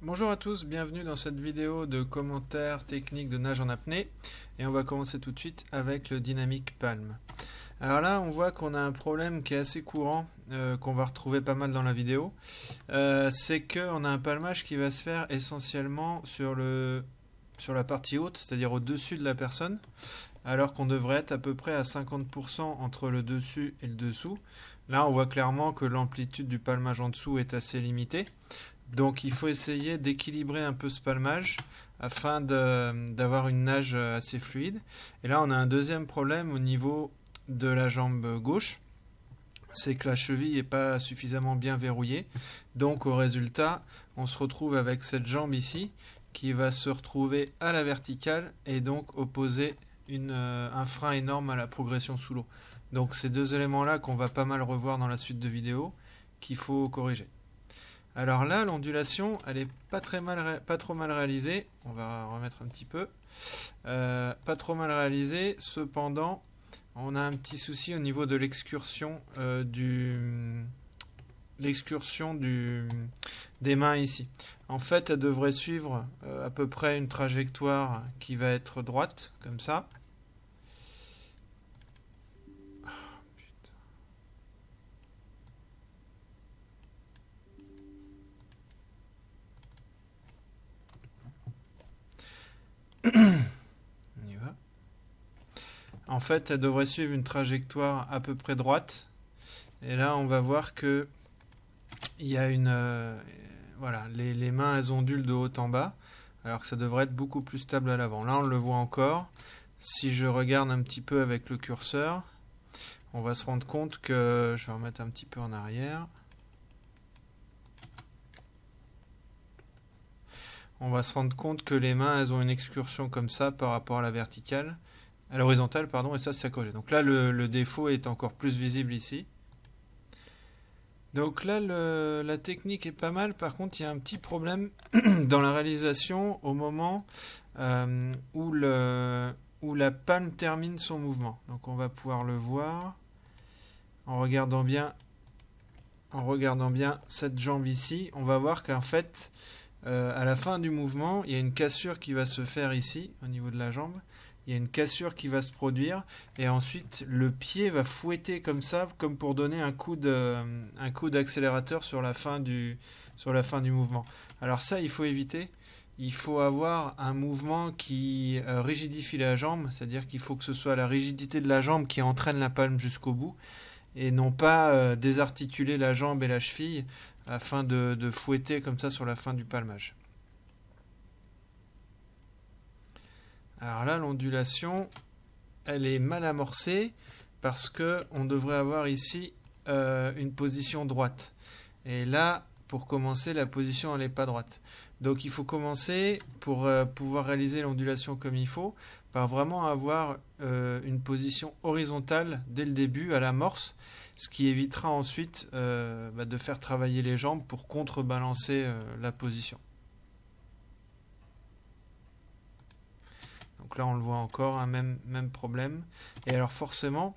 Bonjour à tous, bienvenue dans cette vidéo de commentaires techniques de nage en apnée et on va commencer tout de suite avec le Dynamic Palm. Alors là on voit qu'on a un problème qui est assez courant, qu'on va retrouver pas mal dans la vidéo, c'est qu'on a un palmage qui va se faire essentiellement sur la partie haute, c'est-à-dire au-dessus de la personne, alors qu'on devrait être à peu près à 50% entre le dessus et le dessous. Là on voit clairement que l'amplitude du palmage en dessous est assez limitée. Donc il faut essayer d'équilibrer un peu ce palmage afin d'avoir une nage assez fluide. Et là on a un deuxième problème au niveau de la jambe gauche, c'est que la cheville n'est pas suffisamment bien verrouillée. Donc au résultat, on se retrouve avec cette jambe ici qui va se retrouver à la verticale et donc opposer un frein énorme à la progression sous l'eau. Donc ces deux éléments-là qu'on va pas mal revoir dans la suite de vidéos, qu'il faut corriger. Alors là, l'ondulation, elle est pas trop mal réalisée. On va remettre un petit peu. Pas trop mal réalisée. Cependant, on a un petit souci au niveau de l'excursion des mains ici. En fait, elle devrait suivre à peu près une trajectoire qui va être droite, comme ça. On y va. En fait, elle devrait suivre une trajectoire à peu près droite. Et là, on va voir que il y a voilà, les mains elles ondulent de haut en bas, alors que ça devrait être beaucoup plus stable à l'avant. Là, on le voit encore. Si je regarde un petit peu avec le curseur, on va se rendre compte que je vais remettre un petit peu en arrière. On va se rendre compte que les mains elles ont une excursion comme ça par rapport à la verticale, à l'horizontale, pardon, et ça c'est à corriger. Donc là, le défaut est encore plus visible ici. Donc là, la technique est pas mal. Par contre, il y a un petit problème dans la réalisation au moment où la palme termine son mouvement. Donc on va pouvoir le voir en regardant bien cette jambe ici. On va voir qu'en fait, à la fin du mouvement, il y a une cassure qui va se faire ici, au niveau de la jambe. Il y a une cassure qui va se produire et ensuite le pied va fouetter comme ça, comme pour donner un coup d'accélérateur sur la fin du mouvement. Alors ça, il faut éviter. Il faut avoir un mouvement qui rigidifie la jambe, c'est-à-dire qu'il faut que ce soit la rigidité de la jambe qui entraîne la palme jusqu'au bout et non pas désarticuler la jambe et la cheville afin de fouetter comme ça sur la fin du palmage. Alors là, l'ondulation, elle est mal amorcée parce que on devrait avoir ici une position droite. Et là, pour commencer, la position elle n'est pas droite. Donc il faut commencer, pour pouvoir réaliser l'ondulation comme il faut, par vraiment avoir une position horizontale dès le début, à l'amorce, ce qui évitera ensuite de faire travailler les jambes pour contrebalancer la position. Donc là on le voit encore, un même problème. Et alors forcément,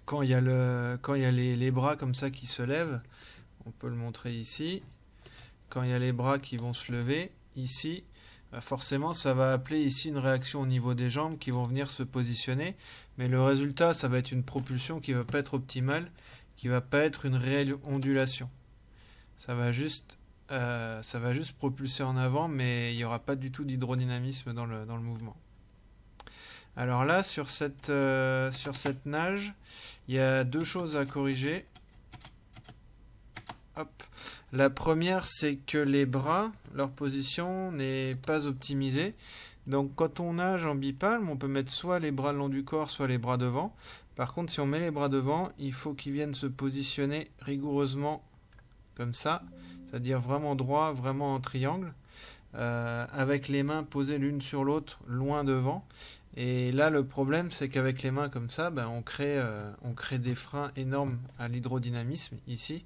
quand il y a les bras comme ça qui se lèvent, on peut le montrer ici, quand il y a les bras qui vont se lever ici, forcément ça va appeler ici une réaction au niveau des jambes qui vont venir se positionner, mais le résultat ça va être une propulsion qui va pas être optimale, qui va pas être une réelle ondulation. Ça va juste propulser en avant, mais il n'y aura pas du tout d'hydrodynamisme dans le mouvement. Alors là, sur cette nage, il y a deux choses à corriger. Hop. La première, c'est que les bras, leur position n'est pas optimisée. Donc quand on nage en bipalme, on peut mettre soit les bras le long du corps, soit les bras devant. Par contre, si on met les bras devant, il faut qu'ils viennent se positionner rigoureusement comme ça, c'est-à-dire vraiment droit, vraiment en triangle, avec les mains posées l'une sur l'autre, loin devant. Et là, le problème, c'est qu'avec les mains comme ça, on crée des freins énormes à l'hydrodynamisme, ici.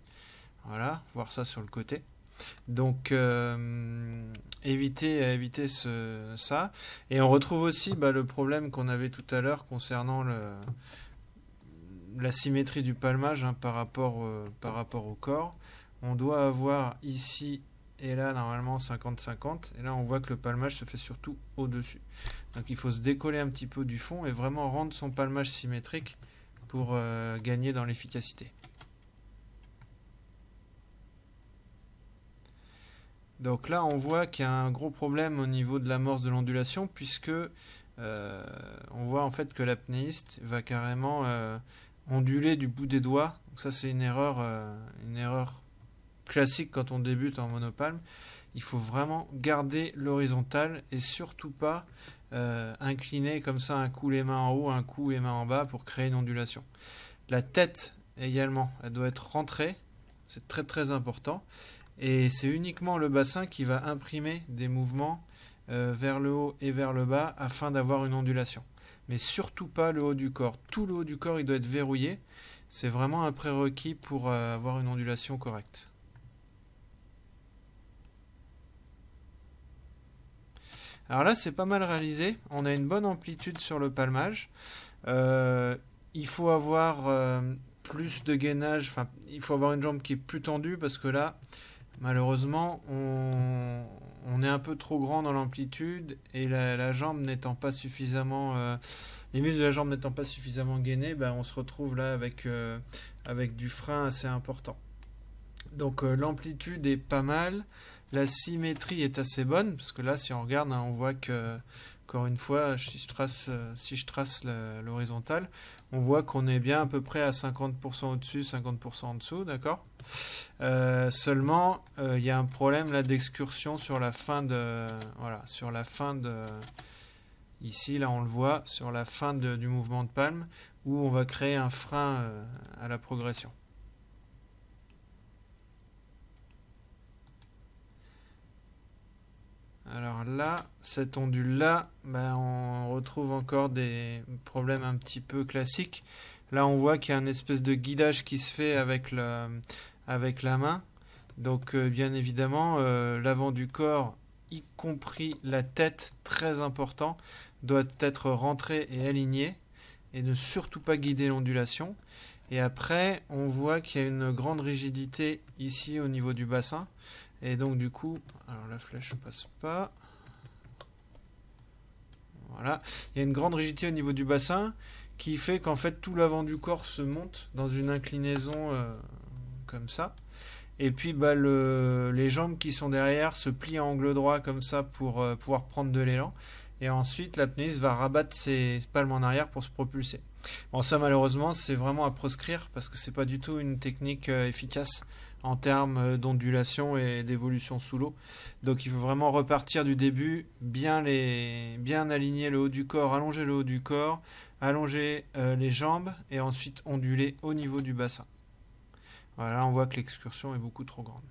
Voilà, voir ça sur le côté. Donc, éviter ça. Et on retrouve aussi le problème qu'on avait tout à l'heure concernant la symétrie du palmage par rapport au corps. On doit avoir ici et là normalement 50-50, et là on voit que le palmage se fait surtout au-dessus. Donc il faut se décoller un petit peu du fond et vraiment rendre son palmage symétrique pour gagner dans l'efficacité. Donc là on voit qu'il y a un gros problème au niveau de l'amorce de l'ondulation, puisque on voit en fait que l'apnéiste va carrément onduler du bout des doigts. Donc ça c'est une erreur classique quand on débute en monopalme. Il faut vraiment garder l'horizontale et surtout pas incliner comme ça un coup les mains en haut, un coup les mains en bas pour créer une ondulation. La tête également, elle doit être rentrée, c'est très très important, et c'est uniquement le bassin qui va imprimer des mouvements vers le haut et vers le bas afin d'avoir une ondulation. Mais surtout pas le haut du corps. Tout le haut du corps il doit être verrouillé, c'est vraiment un prérequis pour avoir une ondulation correcte. Alors là, c'est pas mal réalisé. On a une bonne amplitude sur le palmage. Il faut avoir plus de gainage. Enfin, il faut avoir une jambe qui est plus tendue parce que là, malheureusement, on est un peu trop grand dans l'amplitude et la jambe n'étant pas suffisamment, les muscles de la jambe n'étant pas suffisamment gainés, ben, on se retrouve là avec du frein assez important. Donc l'amplitude est pas mal. La symétrie est assez bonne, parce que là, si on regarde, on voit que, encore une fois, si je trace l'horizontale, on voit qu'on est bien à peu près à 50% au-dessus, 50% en dessous, d'accord ? Seulement, il y a un problème là d'excursion sur la fin de... Voilà, sur la fin de... Ici, là, on le voit, sur la fin du mouvement de palme, où on va créer un frein à la progression. Alors là, cet ondule-là, ben, on retrouve encore des problèmes un petit peu classiques. Là, on voit qu'il y a une espèce de guidage qui se fait avec la main. Donc, bien évidemment, l'avant du corps, y compris la tête, très important, doit être rentré et aligné et ne surtout pas guider l'ondulation. Et après, on voit qu'il y a une grande rigidité ici au niveau du bassin. Et donc du coup, alors la flèche ne passe pas. Voilà. Il y a une grande rigidité au niveau du bassin qui fait qu'en fait tout l'avant du corps se monte dans une inclinaison comme ça. Et puis bah, les jambes qui sont derrière se plient en angle droit comme ça pour pouvoir prendre de l'élan. Et ensuite l'apnéiste va rabattre ses palmes en arrière pour se propulser. Bon, ça malheureusement c'est vraiment à proscrire parce que c'est pas du tout une technique efficace en termes d'ondulation et d'évolution sous l'eau. Donc il faut vraiment repartir du début, bien aligner le haut du corps, allonger le haut du corps, allonger les jambes et ensuite onduler au niveau du bassin. Voilà, on voit que l'excursion est beaucoup trop grande.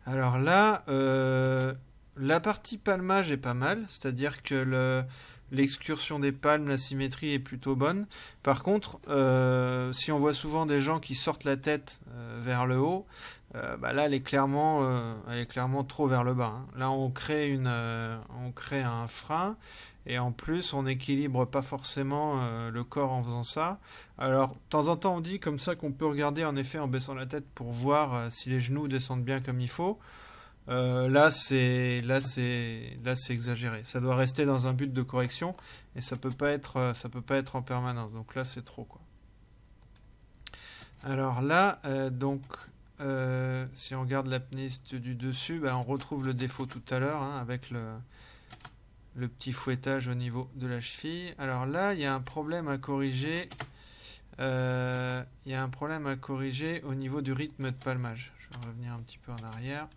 Alors là, la partie palmage est pas mal, c'est-à-dire que l'excursion des palmes, la symétrie est plutôt bonne. Par contre, si on voit souvent des gens qui sortent la tête vers le haut, bah là elle est clairement trop vers le bas. Hein. Là on crée un frein et en plus on n'équilibre pas forcément le corps en faisant ça. Alors de temps en temps on dit comme ça qu'on peut regarder en effet en baissant la tête pour voir si les genoux descendent bien comme il faut. Là c'est exagéré. Ça doit rester dans un but de correction et ça peut pas être en permanence. Donc là c'est trop quoi. Alors là si on regarde l'apnéiste du dessus, bah, on retrouve le défaut tout à l'heure hein, avec le petit fouettage au niveau de la cheville. Alors là il y a un problème à corriger. Il y a un problème à corriger au niveau du rythme de palmage. Je vais revenir un petit peu en arrière.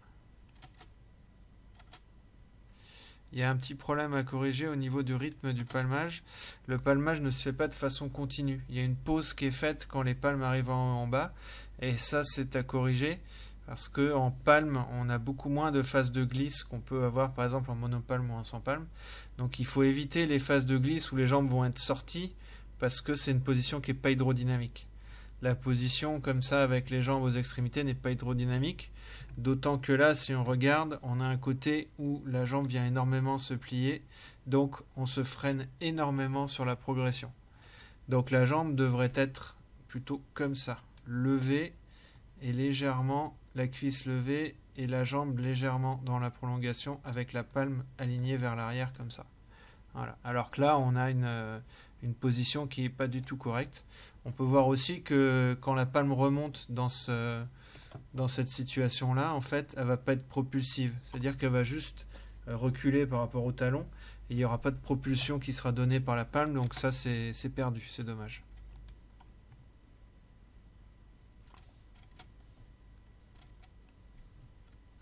Il y a un petit problème à corriger au niveau du rythme du palmage. Le palmage ne se fait pas de façon continue. Il y a une pause qui est faite quand les palmes arrivent en bas. Et ça, c'est à corriger. Parce qu'en palme, on a beaucoup moins de phases de glisse qu'on peut avoir par exemple en monopalme ou en sans palme. Donc il faut éviter les phases de glisse où les jambes vont être sorties. Parce que c'est une position qui n'est pas hydrodynamique. La position comme ça avec les jambes aux extrémités n'est pas hydrodynamique. D'autant que là, si on regarde, on a un côté où la jambe vient énormément se plier. Donc, on se freine énormément sur la progression. Donc la jambe devrait être plutôt comme ça, levée et légèrement la cuisse levée et la jambe légèrement dans la prolongation avec la palme alignée vers l'arrière comme ça. Voilà. Alors que là, on a une position qui n'est pas du tout correcte. On peut voir aussi que quand la palme remonte dans cette situation-là, en fait, elle ne va pas être propulsive. C'est-à-dire qu'elle va juste reculer par rapport au talon. Et il n'y aura pas de propulsion qui sera donnée par la palme. Donc ça, c'est perdu. C'est dommage.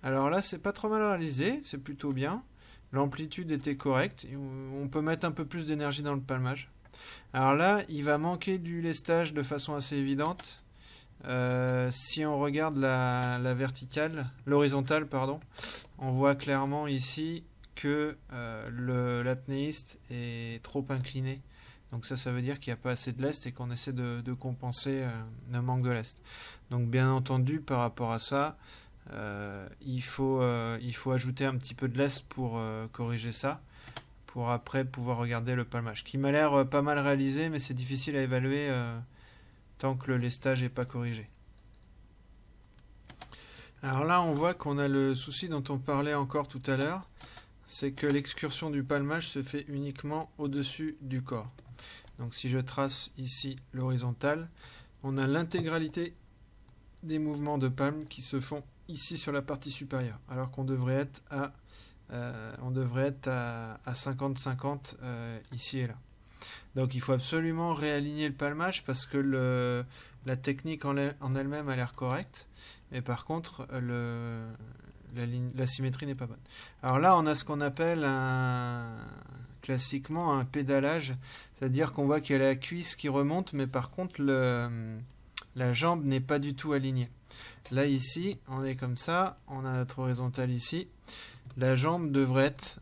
Alors là, c'est pas trop mal réalisé. C'est plutôt bien. L'amplitude était correcte. On peut mettre un peu plus d'énergie dans le palmage. Alors là, il va manquer du lestage de façon assez évidente. Si on regarde la verticale, l'horizontale, pardon, on voit clairement ici que l'apnéiste est trop incliné. Donc ça veut dire qu'il n'y a pas assez de lest et qu'on essaie de compenser le manque de lest. Donc bien entendu, par rapport à ça, il faut ajouter un petit peu de lest pour corriger ça, pour après pouvoir regarder le palmage, qui m'a l'air pas mal réalisé, mais c'est difficile à évaluer tant que le lestage n'est pas corrigé. Alors là, on voit qu'on a le souci dont on parlait encore tout à l'heure, c'est que l'excursion du palmage se fait uniquement au-dessus du corps. Donc si je trace ici l'horizontale, on a l'intégralité des mouvements de palme qui se font ici sur la partie supérieure, alors qu'on devrait être à 50-50 ici et là. Donc il faut absolument réaligner le palmage parce que la technique en elle-même a l'air correcte, mais par contre la symétrie n'est pas bonne. Alors là, on a ce qu'on appelle classiquement un pédalage, c'est-à-dire qu'on voit qu'il y a la cuisse qui remonte, mais par contre la jambe n'est pas du tout alignée. Là ici, on est comme ça, on a notre horizontale ici. La jambe devrait être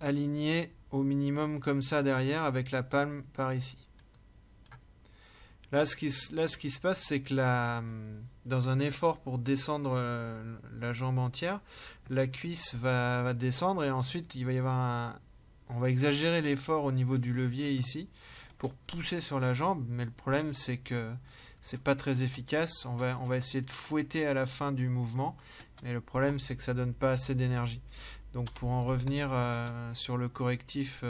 alignée au minimum comme ça derrière avec la palme par ici. Là, ce qui se passe, c'est que dans un effort pour descendre la jambe entière, la cuisse va descendre et ensuite il va y avoir on va exagérer l'effort au niveau du levier ici pour pousser sur la jambe, mais le problème c'est que c'est pas très efficace. On va essayer de fouetter à la fin du mouvement, mais le problème c'est que ça donne pas assez d'énergie. Donc pour en revenir sur le correctif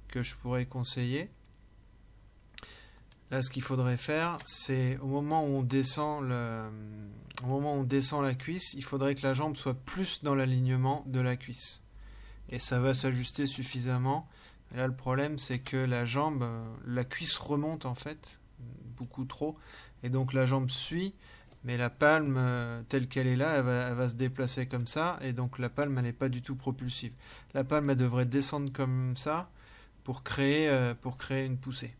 que je pourrais conseiller, là ce qu'il faudrait faire, c'est au moment où on descend la cuisse, il faudrait que la jambe soit plus dans l'alignement de la cuisse. Et ça va s'ajuster suffisamment. Et là le problème c'est que la cuisse remonte en fait, beaucoup trop, et donc la jambe suit. Mais la palme, telle qu'elle est là, elle va se déplacer comme ça, et donc la palme, elle n'est pas du tout propulsive. La palme, elle devrait descendre comme ça pour créer une poussée.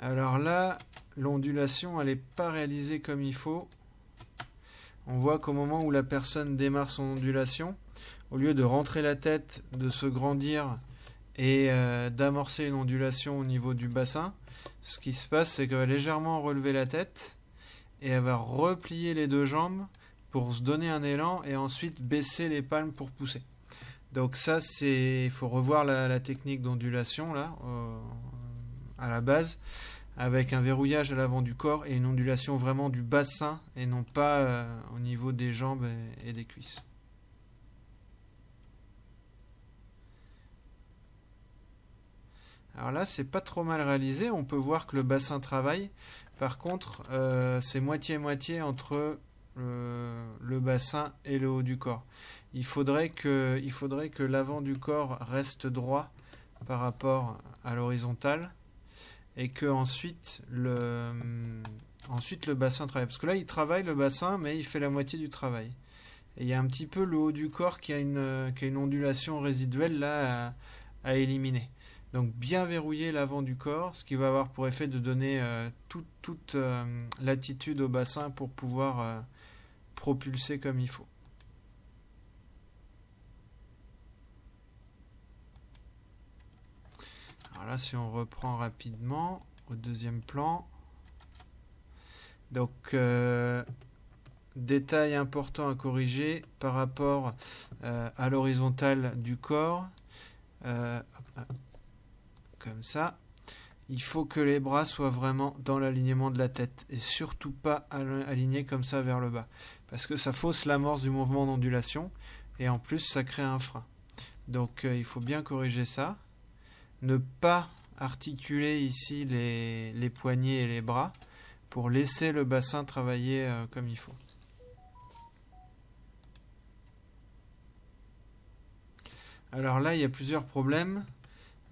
Alors là, l'ondulation, elle n'est pas réalisée comme il faut. On voit qu'au moment où la personne démarre son ondulation, au lieu de rentrer la tête, de se grandir et d'amorcer une ondulation au niveau du bassin, ce qui se passe, c'est qu'elle va légèrement relever la tête et elle va replier les deux jambes pour se donner un élan et ensuite baisser les palmes pour pousser. Donc ça, il faut revoir la technique d'ondulation là, à la base, avec un verrouillage à l'avant du corps et une ondulation vraiment du bassin et non pas au niveau des jambes et des cuisses. Alors là, c'est pas trop mal réalisé. On peut voir que le bassin travaille. Par contre, c'est moitié-moitié entre le bassin et le haut du corps. Il faudrait que l'avant du corps reste droit par rapport à l'horizontale et que ensuite le bassin travaille. Parce que là, il travaille le bassin, mais il fait la moitié du travail. Et il y a un petit peu le haut du corps qui a une ondulation résiduelle là à éliminer. Donc bien verrouiller l'avant du corps, ce qui va avoir pour effet de donner toute latitude au bassin pour pouvoir propulser comme il faut. Alors là, si on reprend rapidement au deuxième plan, donc détail important à corriger par rapport à l'horizontale du corps. Comme ça. Il faut que les bras soient vraiment dans l'alignement de la tête et surtout pas alignés comme ça vers le bas. Parce que ça fausse l'amorce du mouvement d'ondulation et en plus ça crée un frein. Donc il faut bien corriger ça. Ne pas articuler ici les poignets et les bras pour laisser le bassin travailler comme il faut. Alors là, il y a plusieurs problèmes.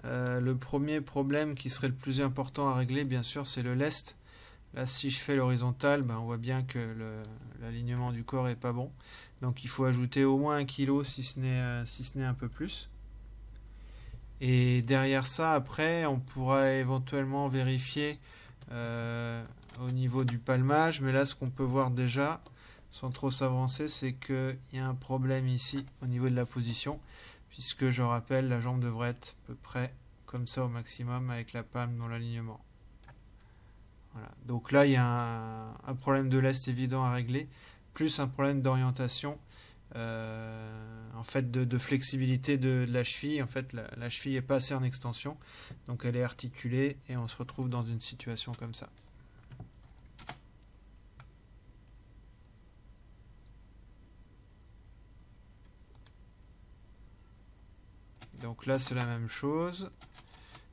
Le premier problème qui serait le plus important à régler, bien sûr, c'est le lest. Là, si je fais l'horizontale, on voit bien que l'alignement du corps est pas bon. Donc il faut ajouter au moins 1 kg, si ce n'est un peu plus. Et derrière ça, après, on pourra éventuellement vérifier au niveau du palmage. Mais là, ce qu'on peut voir déjà, sans trop s'avancer, c'est qu'il y a un problème ici au niveau de la position. Puisque je rappelle, la jambe devrait être à peu près comme ça au maximum avec la palme dans l'alignement. Voilà. Donc là, il y a un problème de lest évident à régler, plus un problème d'orientation, en fait de flexibilité de la cheville. En fait, la cheville n'est pas assez en extension, donc elle est articulée et on se retrouve dans une situation comme ça. Donc là, c'est la même chose.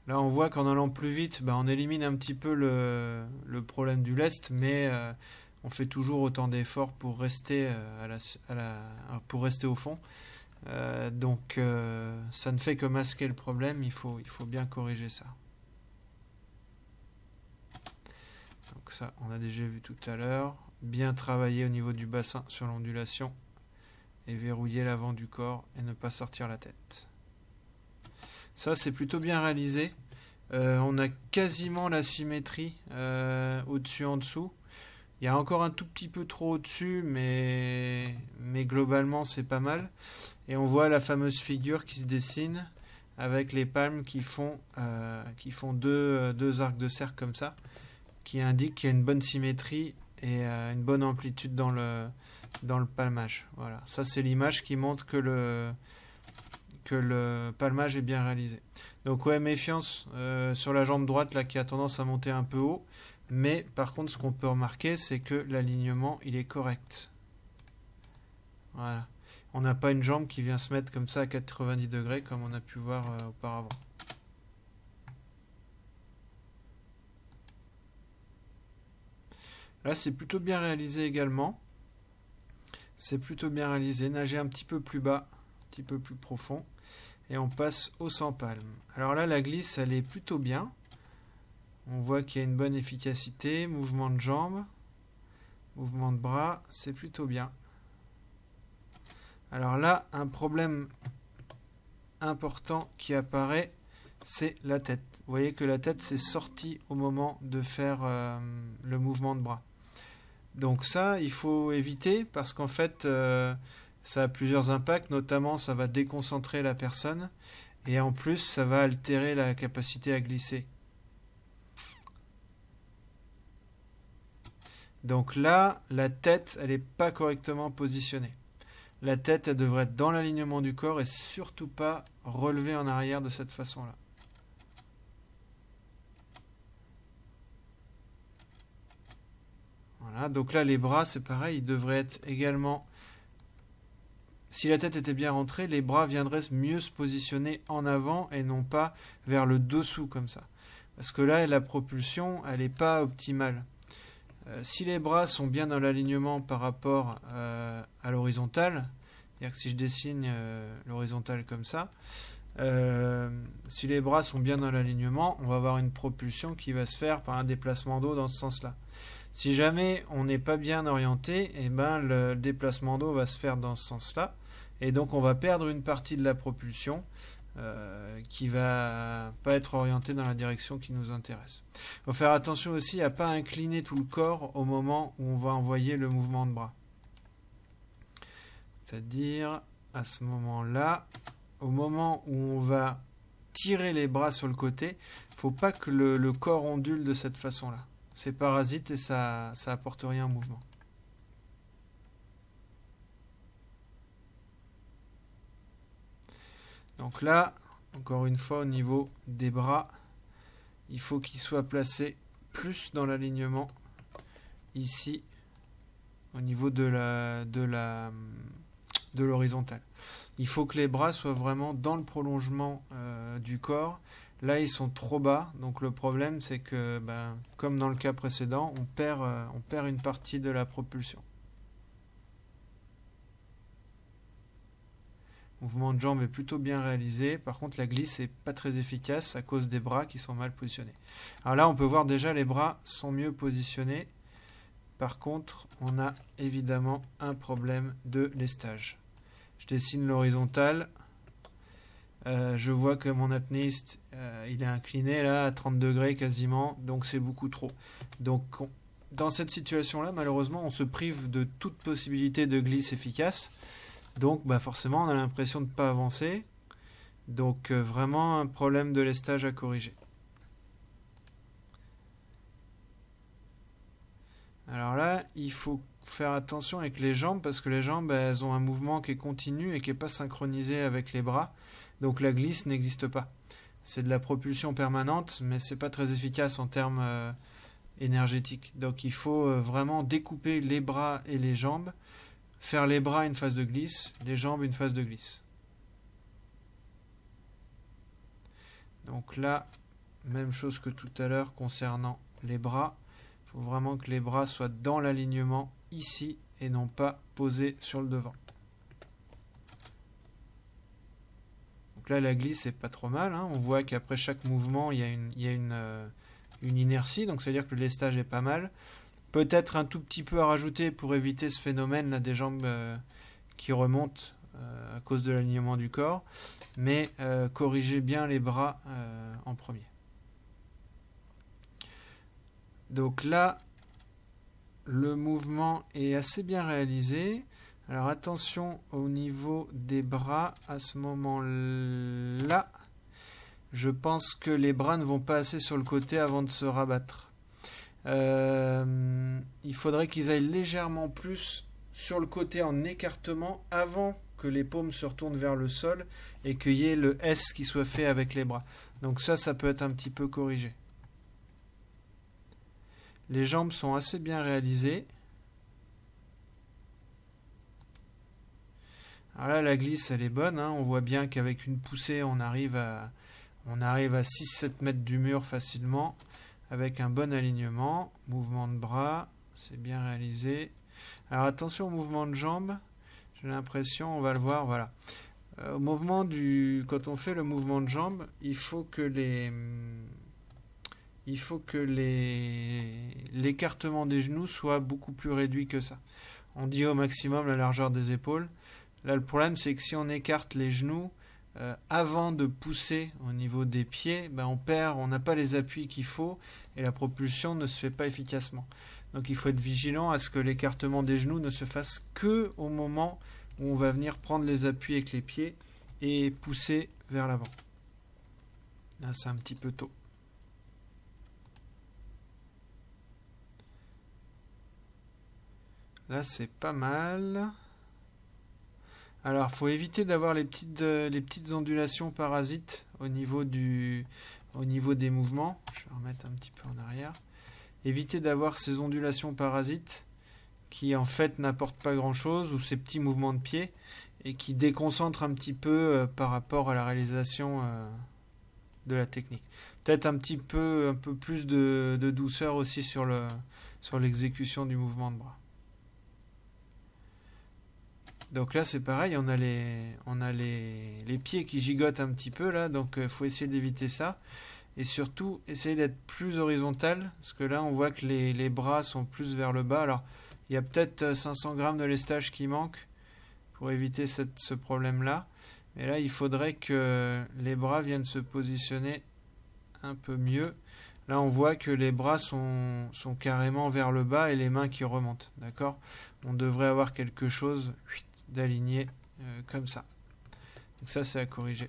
Là, on voit qu'en allant plus vite, on élimine un petit peu le problème du lest, mais on fait toujours autant d'efforts pour rester, pour rester au fond. Donc, ça ne fait que masquer le problème, il faut bien corriger ça. Donc ça, on a déjà vu tout à l'heure. Bien travailler au niveau du bassin sur l'ondulation et verrouiller l'avant du corps et ne pas sortir la tête. Ça, c'est plutôt bien réalisé. On a quasiment la symétrie au-dessus, en dessous. Il y a encore un tout petit peu trop au-dessus, mais globalement, c'est pas mal. Et on voit la fameuse figure qui se dessine avec les palmes qui font deux arcs de cercle comme ça, qui indiquent qu'il y a une bonne symétrie et une bonne amplitude dans le palmage. Voilà. Ça, c'est l'image qui montre que le palmage est bien réalisé. Donc ouais, méfiance sur la jambe droite là qui a tendance à monter un peu haut, mais par contre ce qu'on peut remarquer c'est que l'alignement il est correct. Voilà. On n'a pas une jambe qui vient se mettre comme ça à 90 degrés comme on a pu voir auparavant. Là c'est plutôt bien réalisé également. C'est plutôt bien réalisé. Nager un petit peu plus bas, un petit peu plus profond. Et on passe au sans palme. Alors là, la glisse, elle est plutôt bien. On voit qu'il y a une bonne efficacité. Mouvement de jambes, mouvement de bras, c'est plutôt bien. Alors là, un problème important qui apparaît, c'est la tête. Vous voyez que la tête s'est sortie au moment de faire le mouvement de bras. Donc ça, il faut éviter parce qu'en fait... ça a plusieurs impacts, notamment ça va déconcentrer la personne et en plus ça va altérer la capacité à glisser. Donc là, la tête, elle n'est pas correctement positionnée. La tête, elle devrait être dans l'alignement du corps et surtout pas relevée en arrière de cette façon-là. Voilà, donc là les bras, c'est pareil, ils devraient être également... Si la tête était bien rentrée, les bras viendraient mieux se positionner en avant et non pas vers le dessous comme ça. Parce que là, la propulsion, elle n'est pas optimale. Si les bras sont bien dans l'alignement par rapport à l'horizontale, c'est-à-dire que si je dessine l'horizontale comme ça, si les bras sont bien dans l'alignement, on va avoir une propulsion qui va se faire par un déplacement d'eau dans ce sens-là. Si jamais on n'est pas bien orienté, le déplacement d'eau va se faire dans ce sens-là. Et donc on va perdre une partie de la propulsion qui va pas être orientée dans la direction qui nous intéresse. Il faut faire attention aussi à ne pas incliner tout le corps au moment où on va envoyer le mouvement de bras. C'est-à-dire à ce moment-là, au moment où on va tirer les bras sur le côté, il ne faut pas que le corps ondule de cette façon-là. C'est parasite et ça apporte rien au mouvement. Donc là, encore une fois, au niveau des bras, il faut qu'ils soient placés plus dans l'alignement ici, au niveau de l'horizontale. Il faut que les bras soient vraiment dans le prolongement du corps. Là, ils sont trop bas, donc le problème, c'est que, comme dans le cas précédent, on perd une partie de la propulsion. Le mouvement de jambe est plutôt bien réalisé. Par contre, la glisse n'est pas très efficace à cause des bras qui sont mal positionnés. Alors là, on peut voir déjà les bras sont mieux positionnés. Par contre, on a évidemment un problème de lestage. Je dessine l'horizontale. Je vois que mon apnéiste, il est incliné là à 30 degrés quasiment, donc c'est beaucoup trop. Donc dans cette situation-là, malheureusement, on se prive de toute possibilité de glisse efficace. Donc forcément, on a l'impression de ne pas avancer. Donc vraiment un problème de lestage à corriger. Alors là, il faut faire attention avec les jambes parce que les jambes, elles ont un mouvement qui est continu et qui n'est pas synchronisé avec les bras. Donc la glisse n'existe pas. C'est de la propulsion permanente, mais c'est pas très efficace en termes énergétiques. Donc il faut vraiment découper les bras et les jambes, faire les bras une phase de glisse, les jambes une phase de glisse. Donc là, même chose que tout à l'heure concernant les bras. Il faut vraiment que les bras soient dans l'alignement ici et non pas posés sur le devant. Donc là, la glisse est pas trop mal. On voit qu'après chaque mouvement, il y a une inertie. Donc, c'est-à-dire que le lestage est pas mal. Peut-être un tout petit peu à rajouter pour éviter ce phénomène là des jambes qui remontent à cause de l'alignement du corps. Mais corrigez bien les bras en premier. Donc là, le mouvement est assez bien réalisé. Alors attention au niveau des bras à ce moment-là. Je pense que les bras ne vont pas assez sur le côté avant de se rabattre. Il faudrait qu'ils aillent légèrement plus sur le côté en écartement avant que les paumes se retournent vers le sol et qu'il y ait le S qui soit fait avec les bras. Donc ça peut être un petit peu corrigé. Les jambes sont assez bien réalisées. Alors là, la glisse, elle est bonne. On voit bien qu'avec une poussée, on arrive à 6-7 mètres du mur facilement, avec un bon alignement. Mouvement de bras, c'est bien réalisé. Alors attention au mouvement de jambes. J'ai l'impression, on va le voir, voilà. Quand on fait le mouvement de jambes, il faut que l'écartement des genoux soit beaucoup plus réduit que ça. On dit au maximum la largeur des épaules. Là, le problème, c'est que si on écarte les genoux avant de pousser au niveau des pieds, on n'a pas les appuis qu'il faut et la propulsion ne se fait pas efficacement. Donc il faut être vigilant à ce que l'écartement des genoux ne se fasse que au moment où on va venir prendre les appuis avec les pieds et pousser vers l'avant. Là, c'est un petit peu tôt. Là, c'est pas mal. Alors, il faut éviter d'avoir les petites ondulations parasites au niveau des mouvements. Je vais remettre un petit peu en arrière. Éviter d'avoir ces ondulations parasites qui, en fait, n'apportent pas grand-chose, ou ces petits mouvements de pied, et qui déconcentrent un petit peu par rapport à la réalisation de la technique. Peut-être un peu plus de douceur aussi sur l'exécution du mouvement de bras. Donc là, c'est pareil, on a les pieds qui gigotent un petit peu là, donc il faut essayer d'éviter ça. Et surtout, essayer d'être plus horizontal, parce que là, on voit que les bras sont plus vers le bas. Alors, il y a peut-être 500 grammes de lestage qui manque pour éviter ce problème-là. Mais là, il faudrait que les bras viennent se positionner un peu mieux. Là, on voit que les bras sont carrément vers le bas et les mains qui remontent. D'accord ? On devrait avoir quelque chose d'aligné comme ça. Donc ça, c'est à corriger.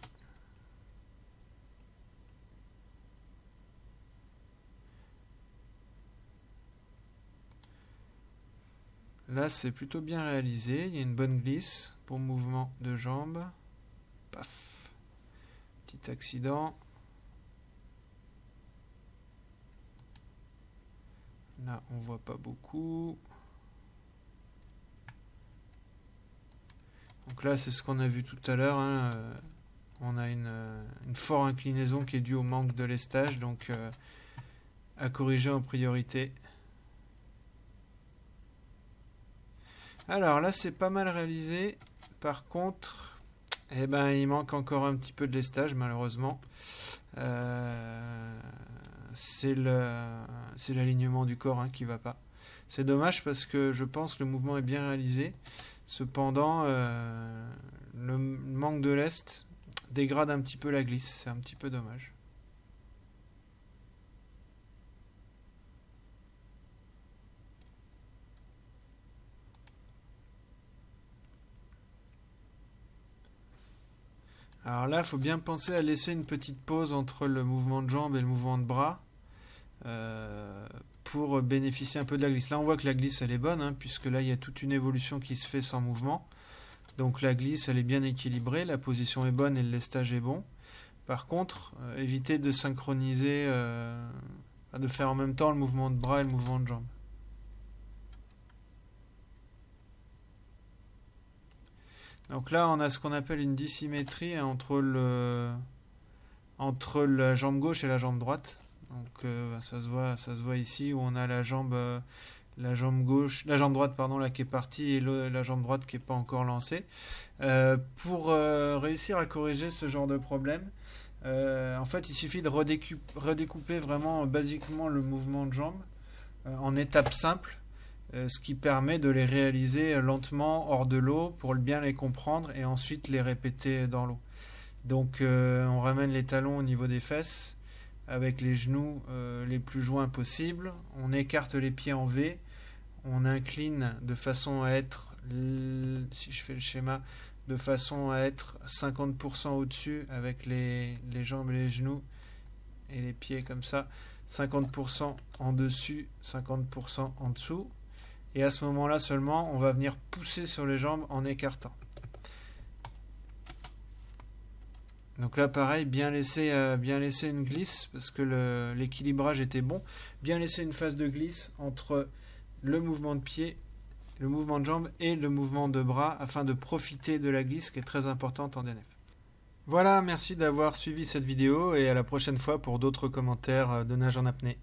Là, c'est plutôt bien réalisé. Il y a une bonne glisse pour mouvement de jambes. Paf. petit accident. Là, on voit pas beaucoup. Donc là, c'est ce qu'on a vu tout à l'heure. Hein. On a une forte inclinaison qui est due au manque de lestage, donc à corriger en priorité. Alors là, c'est pas mal réalisé. Par contre, eh ben, il manque encore un petit peu de lestage, malheureusement. C'est l'alignement du corps qui va pas. C'est dommage parce que je pense que le mouvement est bien réalisé. Cependant, le manque de lest dégrade un petit peu la glisse. C'est un petit peu dommage. Alors là, il faut bien penser à laisser une petite pause entre le mouvement de jambe et le mouvement de bras pour bénéficier un peu de la glisse. Là, on voit que la glisse, elle est bonne, puisque là, il y a toute une évolution qui se fait sans mouvement. Donc la glisse, elle est bien équilibrée, la position est bonne et le lestage est bon. Par contre, évitez de synchroniser, de faire en même temps le mouvement de bras et le mouvement de jambe. Donc là, on a ce qu'on appelle une dissymétrie entre la jambe gauche et la jambe droite. Donc ça se voit ici où on a la jambe gauche, la jambe droite pardon, là qui est partie et la jambe droite qui n'est pas encore lancée. Pour réussir à corriger ce genre de problème, en fait, il suffit de redécouper vraiment basiquement le mouvement de jambe en étapes simples. Ce qui permet de les réaliser lentement hors de l'eau pour bien les comprendre et ensuite les répéter dans l'eau. Donc on ramène les talons au niveau des fesses avec les genoux les plus joints possibles. On écarte les pieds en V. On incline de façon à être, si je fais le schéma, de façon à être 50% au-dessus avec les jambes et les genoux et les pieds comme ça. 50% en dessus, 50% en dessous. Et à ce moment-là seulement, on va venir pousser sur les jambes en écartant. Donc là, pareil, bien laisser une glisse, parce que l'équilibrage était bon. Bien laisser une phase de glisse entre le mouvement de pied, le mouvement de jambe et le mouvement de bras, afin de profiter de la glisse qui est très importante en DNF. Voilà, merci d'avoir suivi cette vidéo, et à la prochaine fois pour d'autres commentaires de nage en apnée.